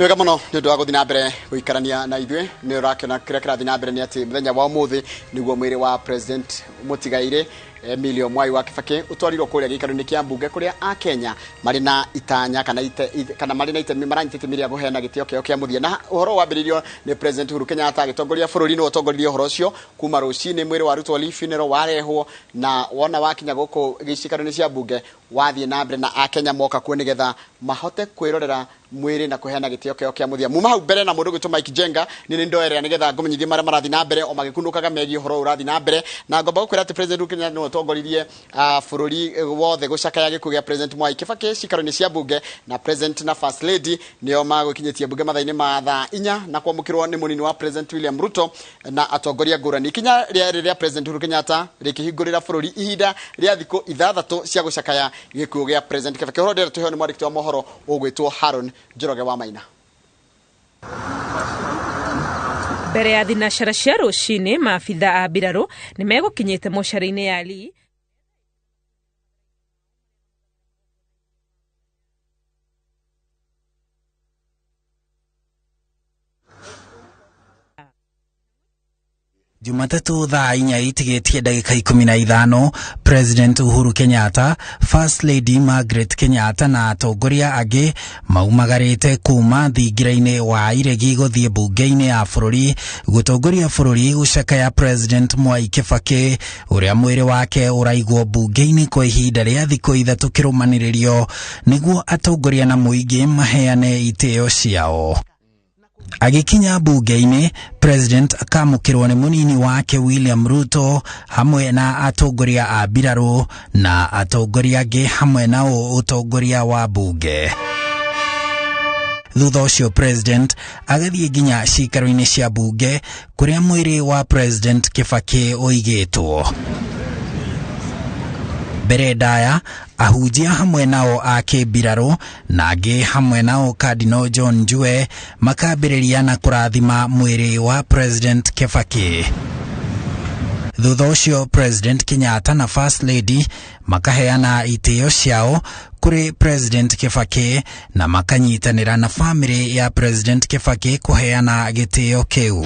Wega muno ndu wa guthina mbere guikarania na ithwe ni urakena kira kirathina mbere ni ati muthenya wa umuthi niguo mwiri wa president mutigaire Emilio Mwai wa Kibaki utwarirwo kuria gikaro-ini kia mbunge kuria a Kenya mari na itanya kana mari na itemi maranyitete miria guheana gitio kio kia muthia na uhoro wambiririo ni president Uhuru Kenyatta agitongoria bururi ni utongoririe uhoro ucio kuma rucini mwiri wa Ruto funeral warehwo na wona wakinya guku gicikaro-ini cia mbunge wathie na mbere na a Kenya moka kuo nigetha mahote kwirorera mwiri na kuheana gitio kio kia muthia muma hau mbere na mundu gituma Mike Jenga ni ndoerera nigetha ngomenyithie mara marathi na mbere o magikundukaga megi uhoro urathi na mbere na ngomba gukwira ati president Uhuru Kenyatta no tongoririe bururi wothe gucakaya gikuo gia president Mwai Kibaki cikaro-ini cia mbunge na president na first lady nio magukinyitie mbunge mathaini ma thaa 4 na kwamukirwo ni munini wa president William Ruto na atongoria ngurani kinya ria president Uhuru Kenyatta rikihingurira bururi ihinda ria thiko ithathatu cia gucakaya gikuo gia president Kibaki horo ndera tuheo ni mwandiki wa mohoro ugwitwo Haron Njoroge wa Maina. Mbere ya thinashara cia rucini maabitha a mbirarũ nĩ megũkinyĩte mocarĩ-inĩ ya Lee Jumatatu thaa 4 itigetie ndagika 15 President Uhuru Kenyatta, First Lady Margaret Kenyatta na atongoria age maumagarite kuma thingiraine wa iregi guthie bunge-ini ya bururi gutongoria bururi gucakaya President Mwai Kibaki uria mwiri wake uraigwo bunge-ini kwa ihinda ria thikũ ithatu kirumaniririo niguo atongoria na muingi maheane itio ciao. Agikinya bunge-ini, President akamukirwo ni munini wake William Ruto hamwe na atongoria a mbirarũ na atongoria angi hamwe na utongoria wa bunge. Thutha ucio President agathie nginya cikaro-ini cia bunge kuria mwiri wa President Kibaki uigitwo. Mbere ndaya ahunjia hamwe nao a kĩmbirarũ na angĩ hamwe nao Cardinal John Njue makambĩrĩria na kũrathima mwĩrĩ wa President Kibaki. Thutha ũcio President Kenyatta na First Lady makaheana itĩo ciao kuri President Kibaki na makanyitanĩra na family ya President Kibaki kuheana gĩtĩo kĩu.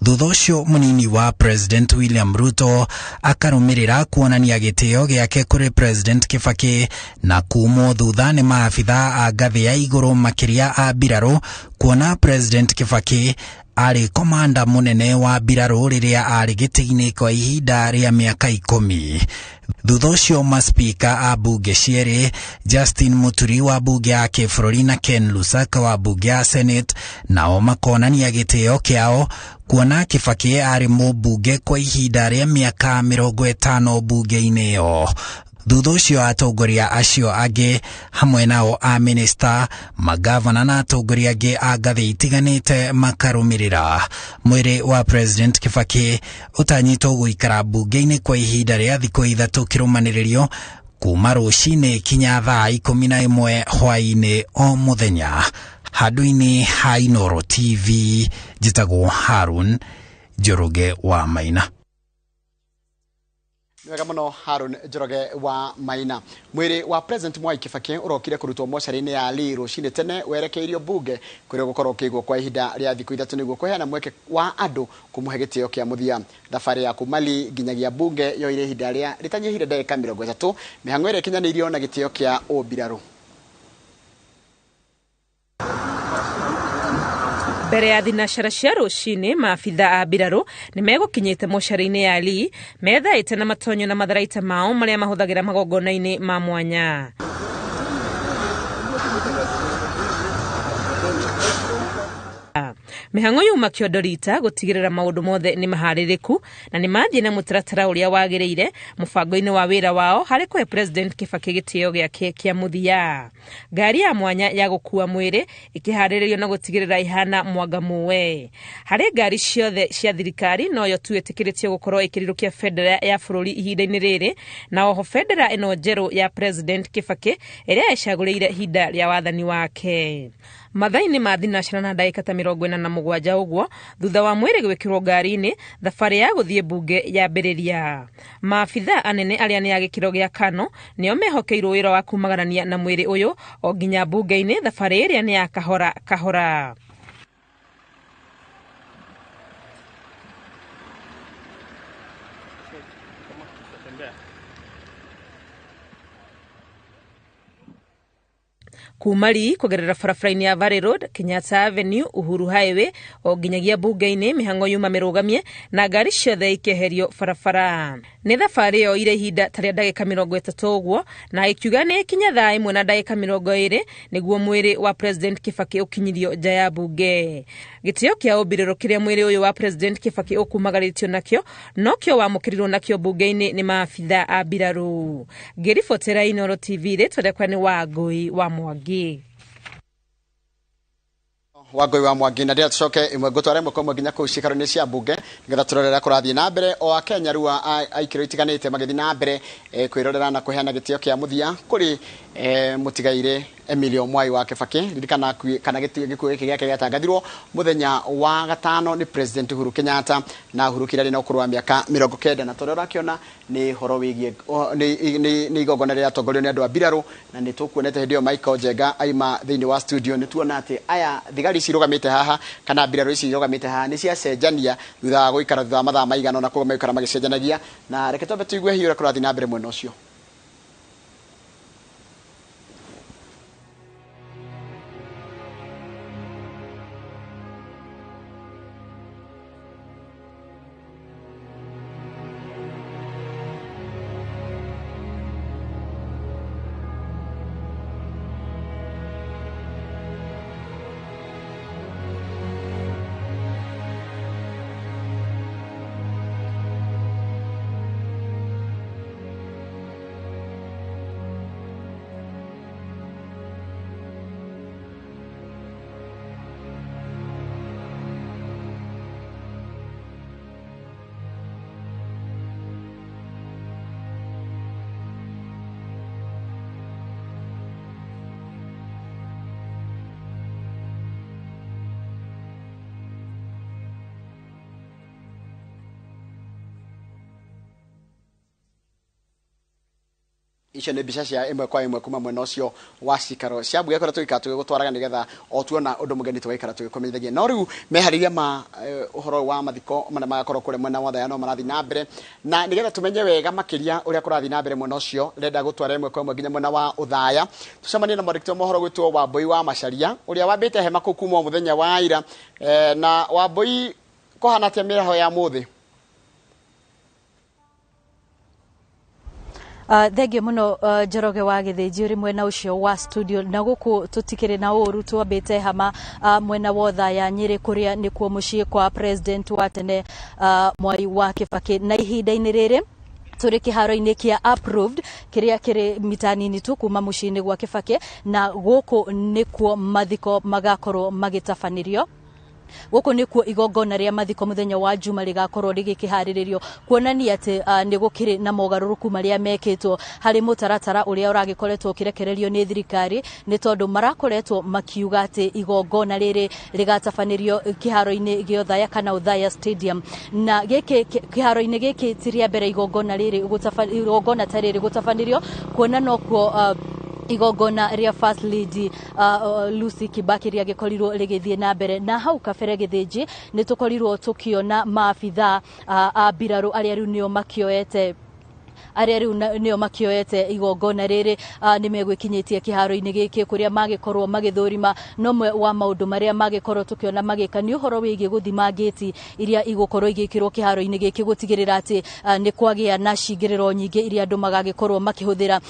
Thutha ũcio munini wa President William Ruto akarumirira kuonania gĩtĩo gĩake kuri President Kibaki na kuumwo thutha nĩ maabitha a ngathĩ ya igũrũ makĩria a mbirarũ kuona President Kibaki ari komanda munene wa mbirarũ rĩrĩa ari gĩtĩ-inĩ kwa ihinda rĩa mĩaka 10. Thutha ũcio maspika a bunge cierĩ Justin Muturi wa bunge ya kĩbũrũri na Ken Lusaka wa bunge ya Senate nao makonania gĩtĩo kĩao kuona Kibaki ari mũmbunge kwa ihinda rĩa mĩaka 50 bunge-inĩ ĩyo. Thutha ũcio atongoria acio angĩ hamwe nao a minister, magavana na atongoria angĩ a ngathĩ itiganĩte makarumirira. Mwĩrĩ wa President Kibaki utanyitwo guikara bunge-inĩ kwa ihinda rĩa thikũ ithatũ kirumanĩrĩrio kuma rũcinĩ kinya thaa 11 hwaĩ-inĩ o muthenya. Handũ-inĩ ha Inooro TV, njĩtagwo Harun Njoroge wa Maina. Wega muno Haron Njoroge wa Maina. Mwiri wa President Mwai Kibaki urokire kurutwo mocarĩ-inĩ ya Lee rucini tene werekeirio bunge kuria gukorwo kĩigwo kwa ihinda rĩa thikũ ithatũ nĩguo kuheana mweke wa andũ kumuhe gĩtĩo kĩa muthia. Thabarĩ ya kuma Lee nginyagia bunge yoire ihinda rĩa ritanyihire ndagĩka 30. Mĩhang'o ĩrĩa ĩkinyanĩirio na gĩtĩo kĩa ũmbirarũ. Mbere ya thinashara cia rucini maabitha a mbirarũ nĩ megũkinyĩte mocarĩ-inĩ ya Lee methaĩte na matonyo na matharaita mao marĩa mahũthagĩra magongona-inĩ ma mwanya. Mĩhang'o yuma Kiondorita gũtigĩrĩra maũndũ mothe nĩ maharĩrĩku na nĩ mathiĩ na mũtaratara ũrĩa wagĩrĩire mũbango-inĩ wa wĩra wao harĩ kũhe President Kibaki gĩtĩo gĩake kĩa muthia. Ngari ya mwanya ya gũkua mwĩrĩ ĩkĩharĩrĩrio na gũtigĩrĩra ihana mwanga muwe. Harĩ ngari ciothe cia thirikari noyo tu ĩtĩkĩrĩtio gũkorwo ĩkĩrirũkia bendera ya bũrũri ihinda-inĩ rĩrĩ na oho bendera ĩno njerũ ya President Kibaki ĩrĩa ĩcagũrĩire ihinda rĩa wathani wake. mathaini ma thinacara na ndagika ta 47 uguo thutha wa mwiri gwikirwo ngari-ini thabari ya guthie bunge yambiriria. Maabitha anene aria ni agikiro gia Kano nio mehokeirwo wira wa kumagarania na mwiri uyu o nginya bunge-ini thabari iria ni ya kahora. Kumari kugerera barabara-ini ya Valley Road, Kenyatta Avenue, Uhuru Highway o nginyagia bunge-ini mihango yuma mirugamie na ngari ciothe ikeherio barabara. Ni thabari yo ire ihinda taria ndagika 30 uguo na ikiuga ni kinya thaa 1 na ndagika 20 niguo mwiri wa President Kibaki ukinyirio nja ya bunge. Gitio kia ubiriro kiria mwiri uyu wa President Kibaki ukumagaritio nakio nokio wamukirirwo nakio bunge-ini ni maabitha a mbiraru. Ngiribotera Inooro TV retwendekwa ni Wangui wa Mwangi. Wangui wa Mwangi na ndia tucoke imwe gutware mko mwe nginya ku cikaro-ini cia bunge ngetha turorera kurathie na mbere o Akenya rua aikiro itiganite magithi na mbere kwirorera na kuheana gitio kia muthia kuri mutigaire Emilio Mwai wa Kibaki ririkana kana gitio gikuo giki giake giatangathirwo muthenya wa gatano ni President Uhuru Kenyatta na Uhuru kirari na ukuru wa miaka 90 na torora kiona ni horo wigie ni igogona ria tongorio ni andu a mbiraru na ni tukuonete hindio Michael Jenga aima thiini wa studio ni tuona ati aya thigari cirugamite haha kana mbiraru ici cirugamite haha ni cia cenjania thutha wa guikara thutha mathaa maigana na kugo maikara magicenjanagia na reke tobe tuigue hiyo kurathi na mbere mwena ucio. Icio ni mbica cia imwe kwa imwe kuma mwena ucio wa cikaro cia mbunge kora tuikara tugutwaraga nigetha o tuona undu mugeni tugaikara tugikomerithagia no riu mehariria ma uhoro wa mathiko mana magakorwo kure mwena wa thayano marathi na mbere na nigetha tumenye wega makiria uria kurathi na mbere mwena ucio renda gutwara imwe kwa imwe nginya mwena wa uthaya tucemanie na mwandĩki mohoro gwitwo Wambui wa Macharia uria wambite hema kuu kuma muthenya wa ira na Wambui kohana atia mĩaraho ya muthi. Thengio muno Njoroge wa Githĩnji uri mwena ucio wa studio na guku tutikire na uru twambite hama mwena wa Thaya Nyeri kuria nikuo mucii kwa President wa tene Mwai wa Kibaki na ihinda-ini riri turi kiharo-ini kia approved kiria kiri mitanini tu kuma mucii-ini gwa Kibaki na guku nikuo mathiko magakorwo magitafanirio. Guku nikuo igongona ria mathiko muthenya wa Juma rigakorwo rigikiharirio kuonania ati ni gukiri na mogaruruku maria mekitwo hari mutaratara uria uragikoretwo kirekererio ni thirikari ni tondu marakoretwo makiuga ati igongona riri rigatafanirio kiharo-ini gio Thaya kana Uthaya Stadium na giki kiharo-ini giki tiria mbere igongona riri igongona tariri gutafanirio kuona nokuo igongona ria First Lady Lucy Kibaki ria gikorirwo rigithie na mbere na hau kabere Githĩnji ni tukorirwo tukiona maabitha a mbiraru aria riu nio makioete igongona riri ni megwikinyitie kiharo-ini giki kuria magikorwo magithurima nomwe wa maundu maria magikorwo tukiona magika ni uhoro wigie guthima ngeti iria igukorwo igikirwo kiharo-ini giki gutigirira ati ni kwagia na cingiriro nyingi iria andu magagikorwo makihuthira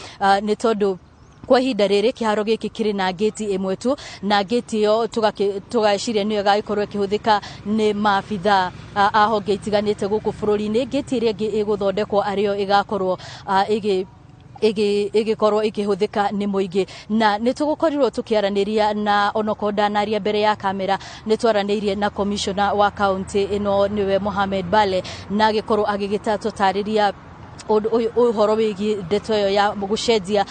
ni tondu kwa ihinda riri kiharo giki kiri na geti imwe tu na geti yo tugaciria niyo gagikorwo ikihuthika ni maabitha a honge itiganite guku bururi-ini geti iria iguthondekwo ario igakorwo igikorwo ikihuthika ni muingi na nitugukorirwo tukiaraniria na onokonda naria mbere ya kamera nitwaranirie na commissioner wa county ino niwe Mohamed Bale na gikorwo agigita tutariria uhoro wigi ndeto yo ya gucenjia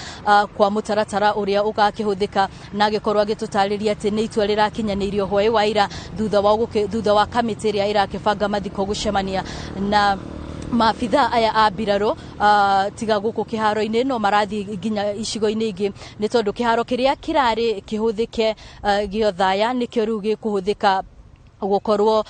kwa mutaratara uria ugakihuthika na agikorwo agitutariria ati ni itua rirakinyanirio hwai waira thutha wa kamiti iria irakibanga mathiko gucemania na maabitha aya a mbirarũ tiga guku kiharo-ini no marathi nginya icigo-ini ingi ni tondu kiharo kiria kirari kihuthike gio thaya nikio riu gikuhuthika gukorwo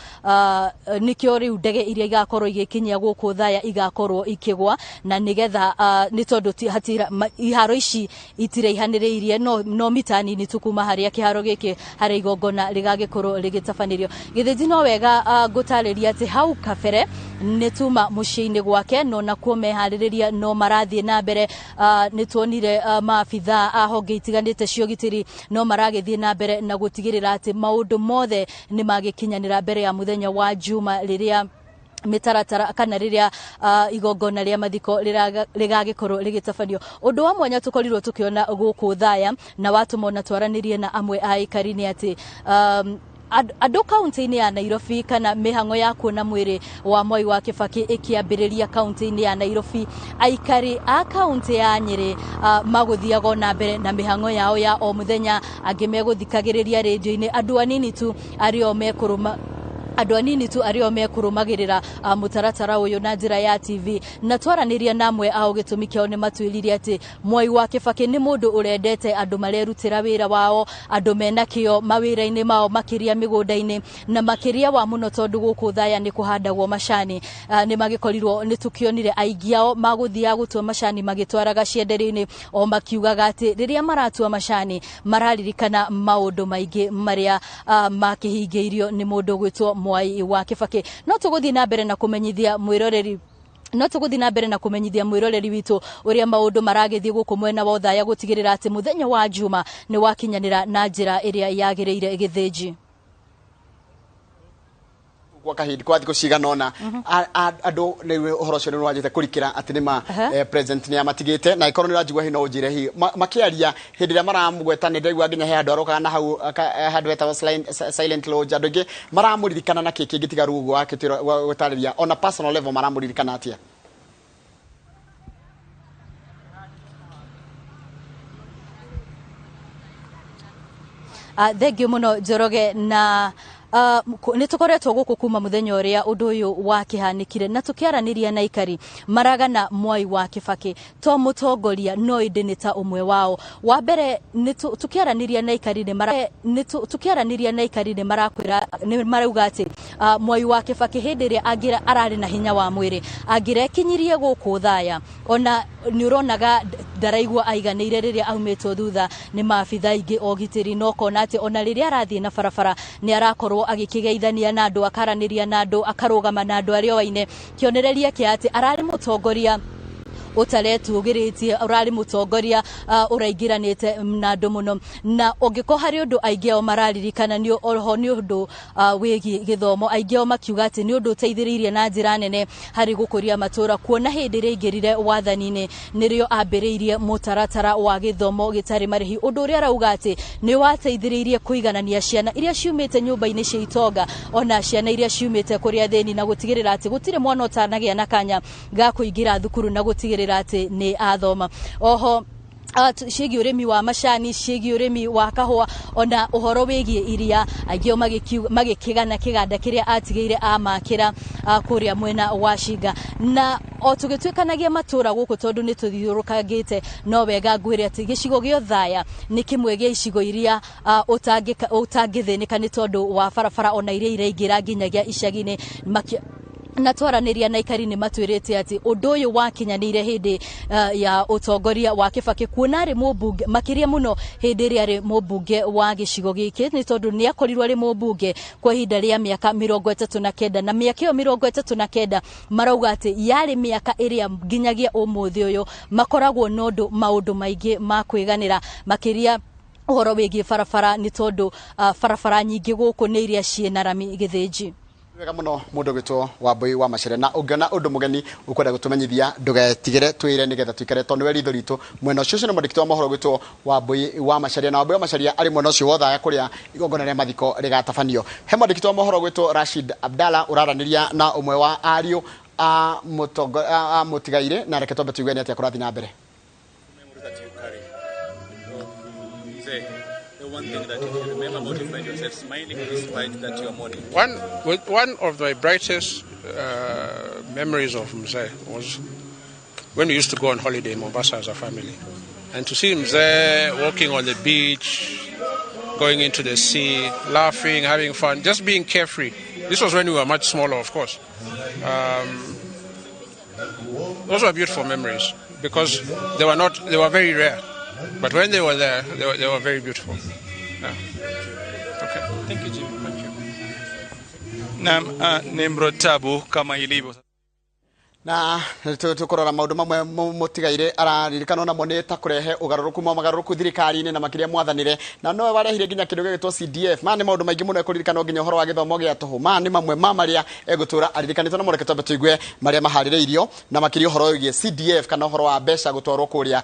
nikio riu ndege iria igakorwo igikinyia guku thaya igakorwo ikigwa na nigetha ni tondu hatira iharo ici itiraihaniriirie no mitani ni tukuma haria kiharo giki hari igongona rigagikorwo rigitabanirio githiji no wega gutariria ati hau kabere ni tuma muciini gwake no nakuo mehaririria no marathie na mbere ni tuonire maabitha a honge itiganite cio gitiri no maragithie na mbere na gutigirira ati maundu mothe ni magikinyanira mbere ya muthenya wa juma riria mitaratara kana riria igongona ria mathiko rigagikorwo rigitabanio undu wa mwanya tukorirwo tukiona guku thaya na watu mona twaranirie na amwe a ikari ni ati andu kaunti-ini ya Nairobi kana mihango ya kuona mwiri wa Mwai wa Kibaki ikiambiriria kaunti-ini ya Nairobi aikari a kaunti ya Nyeri maguthiaga na mbere na mihango yao ya o muthenya angi meguthikagiriria radio-ini andu anini tu ario mekurumagirira mutaratara uyu na njira ya TV na twaraniria namwe ao gitumi kiao ni matwiririe ati Mwai wa Kibaki ni mundu urendete andu marerutira wira wao andu mena kio mawira-ini mao makiria migunda-ini na makiria wa muno tondu guku thaya ni kuhandagwo macani ni magikorirwo ni tukionire aingi ao maguthia gutua macani magitwaraga cienderio-ini o makiugaga ati riria maratua macani mararirikana maundu maingi maria makihingeirio ni mundu gwitwo Mwai wa Kibaki no tuguthii na mbere na kumenyithia mwiroreri witu uria maundu maragithii guku mwena wa thaya gutigirira ati muthenya wa juma ni wakinyanira na njira iria yagireire githiji kwa kahindi kwa thiko ciganona andu ni uhoro cio ni wajite kurikira ati ni president ni amatigite na ikorwo ni rajigwa hino ujire hi makiaria hindi ria maramugweta ni ndegwa nginya he andu aroka na hau handu eta silent lodge andu ingi maramuririkana na kiki gitiga rugo akitiro gutariria on a personal level maramuririkana atia thank you muno Njoroge na ni tukoretwo guku kuma muthenya uria undu uyu wakihanikire na tukiaraniria na ikari maragana Mwai wa Kibaki to mutongoria no indi ni ta umwe wao wa mbere ni tukiaraniria na ikari ni marakwira ni marauga ati Mwai wa Kibaki hindi ria agira arari na hinya wa mwiri agirekinyirie guku thaya ona ni uronaga ndaraigwa aiganire riria aumetwo thutha ni maabitha ingi ogitiri no kona ati ona riria arathie na barabara ni arakorwo agikigeithania na andu akaraniria na andu akarugama na andu ario waine kionereria kia ati arari mutongoria utaretugiritie urari mutongoria uraigiranite na andu muno na ongiko hari undu aingi o mararirikana ni oho ni undu wigi githomo aingi o makiuga ati ni undu uteithiririe na njira nene hari gukuria matura kuona hindi ringirire wathani-ini nirio ambiriirie mutaratara wa githomo gitari marihi undu uria arauga ati ni wateithiririe kuiganania ciana iria ciumite nyumba-ini cia itonga ona ciana iria ciumite kuria theni na gutigirira ati gutire mwana utanagia na kanya ga kuingira thukuru na gutigirira ati ni athoma oho ciigi urimi wa macani ciigi urimi wa kahua ona uhoro wigie iria aingio magikigana kiganda kiria atigeire amakira kuria mwena wa Shinga na o tugitwikanagia matura guku tondu ni tuthiurukagite no wega ngwire ati gicigo gio thaya ni kimwe gia icigo iria utangithinika ni tondu wa barabara ona iria iraingira nginyagia icagi-ini na twaraniria na ikari ni matwirite ati undu uyu wakinyanire hindi ya utongoria wa Kibaki kuona ri mubunge makiria muno hindi ria ri mubunge wa gicigo giki ni tondu ni akorirwo ri mubunge kwa hinda ria miaka 39 na miaka iyo 39 marauga ati yari miaka iria nginyagia umuthi uyu makoragwo nondu maundu maingi ma kwiganira makiria uhoro wigie barabara ni tondu barabara nyingi guku ni iria ciena rami githiji wega muno mundu gwitwo Wambui wa Macharia na ungiona undu mugeni ukwenda gutumenyithia ndugetigire twire nigetha twikare tondu we ritho ritu mwena ucio ni mwandiki wa mohoro gwitwo Wambui wa Macharia na Wambui wa Macharia ari mwena ucio wotha ya kuria igongona ria mathiko rigatabanio he mwandiki wa mohoro gwitwo Rashid Abdalla uraraniria na umwe wa ariu a Mutigaire na reke twambe tuigwe ni atia kurathi na mbere. The one thing that you can remember about you find yourself smiling despite that you are mourning. One of my brightest memories of Mzee was when we used to go on holiday in Mombasa as a family. And to see Mzee walking on the beach, going into the sea, laughing, having fun, just being carefree. This was when we were much smaller, of course. Those were beautiful memories because they were very rare. But when they were there, they were very beautiful. Yeah. Okay. Thank you, Jim. Thank you. Nembro tabu kama ilivyo. Na tukorora maundu mamwe Mutigaire araririkana na moneta kurehe ugaruruku magaruruku thirikari-ini na makiria mwathanire na no warehire nginya kindu gitwo CDF mane maundu maingi muno ekuririkana nginya horo wa githomo gia tuhu mane mamwe maria egutura aririkanite na mureke twambe tuigwe maria mahaririirio na makiria horo gie CDF kana horo wa besha gutwarwo kuria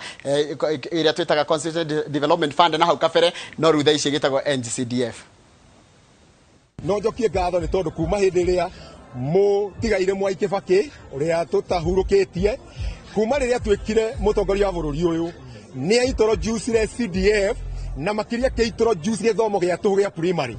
iria twitaga Constituency Development Fund na hau kabere no rutha ici gitagwo NGCDF no njokie ngatho ni tondu kuma hindi ria Mutigaire Mwai Kibaki uria tutahurukitie kuma riria twikire mutongoria wa bururi uyu ni introduce CDF na makiria ke introduce githomo gia tuhu gia primary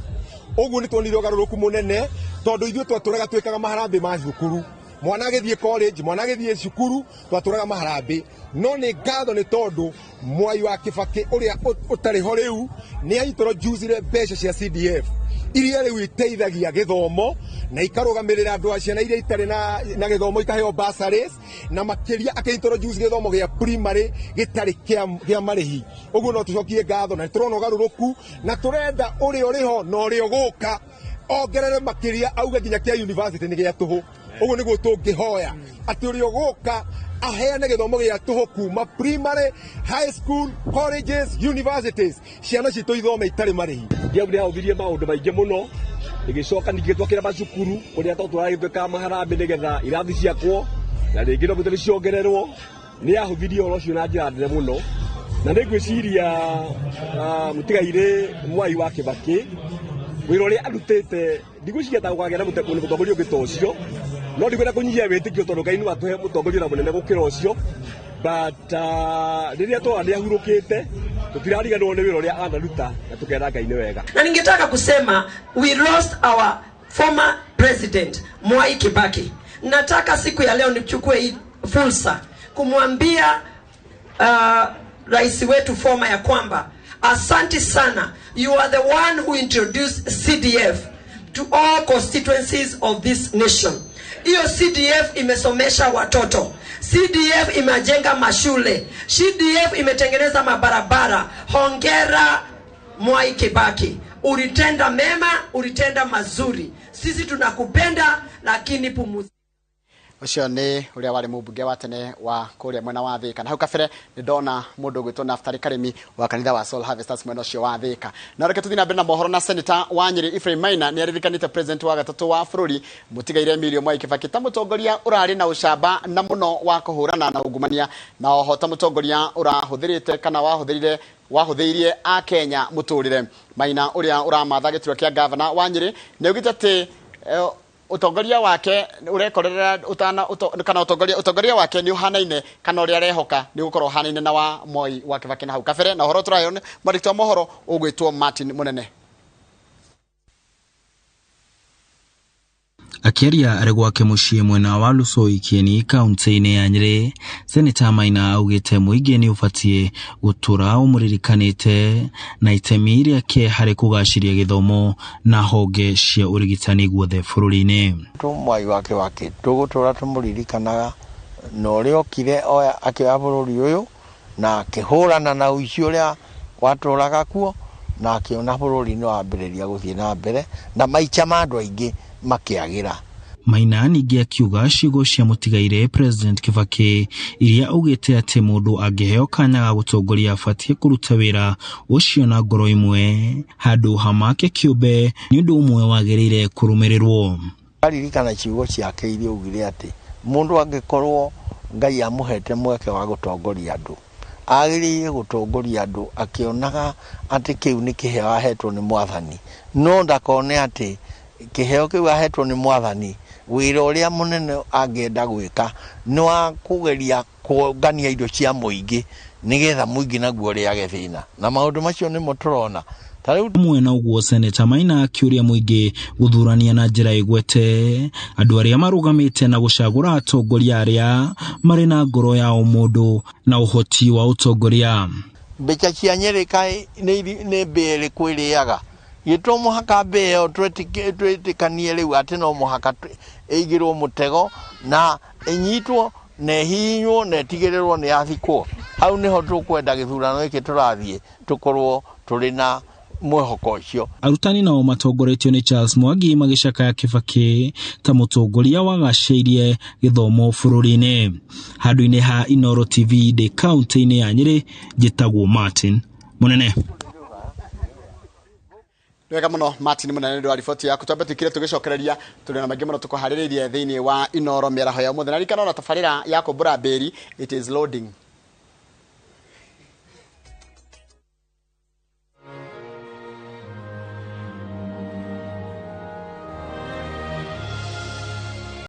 uguo ni twonire ugaruruku munene tondu ithuĩ twatũraga twikaga maharambe ma cukuru mwana agithie college mwana agithie cukuru twatũraga maharambe no ni ngatho ni tondu Mwai wa Kibaki uria utari ho riu ni introduce mbeca cia CDF iria riu iteithagia githomo na ikarugamirira andu a ciana iria itari na githomo ikaheo bursaries na makiria akaintroduce githomo gia primary gitari kia marihi uguo no tucokie ngatho na turona ugaruruku na turenda uri ho no uri uguka ongerere makiria auga nginya kia university ni gia tuhu uguo niguo tungihoya ati uri uguka aheane githomo gia tuhu kuma primary high school colleges universities ciana citu ithome itari marihi ndiaure hauthirie maundu maingi muno igicoka ningitwakira macukuru uria tũtũragĩtwĩka maharambe nigetha irathi ciakwo na rĩngĩ no mũtũrĩ ciongererwo nĩ ahũthirie ũhoro ũcio na njĩra nene mũno na nĩngwĩciria Mutigaire Mwai wa Kibaki wĩra ũrĩa arutĩte ndigwĩciria ta gũkagĩa na mũtongoria ũngĩ ta ũcio no ndigwenda kũnyihia wĩtĩkio tondũ Ngai nĩ watũhe mũtongoria na mũnene gũkĩra ũcio but rĩrĩa twona nĩ ahurũkĩte tutirariganĩrwo nĩ wĩra ũrĩa anaruta na tukenda Ngai nĩ wega. Na ningetaka kusema we lost our former president Mwai Kibaki. Nataka siku ya leo nichukue hii fursa kumwambia rais wetu former ya kwamba asante sana, you are the one who introduced CDF to all constituencies of this nation. Hiyo CDF imesomesha watoto, CDF imejenga mashule, CDF imetengeneza mabarabara. Hongera Mwai Kibaki, ulitenda mema, ulitenda mazuri. Sisi tunakupenda, lakini pumuzi. Ucio ni uria wari mubunge wa tene wa kuria mwena wa Thika na hau kabere ni ndona mundu gwitwo Naftali Karimi wa kanitha wa Soul Harvesters mwena ucio wa Thika na reke tuthina mbere na mohoro na senator wa Nyeri Ephraim Maina ni aririkanite president wa gatatu wa bururi Mutigaire Milio Mwai Kibaki ta mutongoria urari na ucamba na muno wa kuhurana na ugumania na oho ta mutongoria urahuthirite kana wahuthiirie a Kenya muturire. Maina uria uramatha gituro kia governor wa Nyeri ni ugite ati utongoria wake urekorera kana utongoria wake ni uhanaine kana uria rehoka ni gukorwo hanaine na wa Mwai wa Kibaki na hau kabere na horo turayo marikto mohoro ugwitwo Martin Munene. Akiaria arĩ gwake mũciĩ mwena wa Lusoi Kieni kaunti-inĩ ya Nyeri, Senator Maina augĩte mũingĩ nĩ ũbatiĩ gũtũra ũmũririkanĩte na itemi rĩake harĩ kũgacĩria gĩthomo na honge cia ũrigitani guothe bũrũri-inĩ. Mwai wa Kibaki tũgũtũra tũmũririkanaga na ũrĩa okire akĩoya bũrũri ũyũ na akĩhũrana na ũici ũrĩa watũraga kuo na akĩona bũrũri nĩ wambĩrĩria gũthiĩ na mbere na maica ma andũ aingĩ makiagira. Maina ningĩ akiuga ciugo cia Mutigaire President Kibaki iria augĩte atĩ mũndũ angĩheo kanya ga gũtongoria abatiĩ kũruta wĩra ũcio na ngoro imwe handũ hamake kĩũmbe nĩ ũndũ ũmwe wagĩrĩire kũrũmĩrĩrwo. Aririkana ciugo ciake iria augire atĩ mũndũ angĩkorwo Ngai amũhete mweke wa gũtongoria andũ agĩrĩire gũtongoria andũ akĩonaga atĩ kĩu nĩ kĩheo ahetwo nĩ Mwathani no ndakone atĩ kiheo kiu ahetwo ni mwathani wira uria munene angenda gwika no akugeria kuongania indo cia muingi nigetha muingi naguo ria gethina na maundu macio ni muturona mwena uguo Seneta Maina akiuria muingi guthurania na njira igwete andu aria marugamite na gucagura atongoria aria mari na ngoro ya umundu na uhoti wa utongoria. Mbeca cia Nyerika ni mbere kwiriaga gito muhaka mbeo twetikanie riu ati no muhaka eigirwo mutego na enyitwo na hinywo na tigirirwo ni athikwo hau niho tukwenda githurano iki turathie tukorwo turi na mwehoko ucio. Arutani nao matongoretio ni Charles Mwangi magicakaya Kibaki ta mutongoria wagacĩirie githomo bururi-ini. Handu-ini ha Inooro TV de county-ini ya Nyeri, njitagwo Martin Munene. Wega muno Martin Munene ndo ripoti yaku twambe tukire tugicokereria turi na magemo tukuhariririe thiini wa Inooro Miaraho ya muthenya rikana na tafarira yako Buraberi it is loading.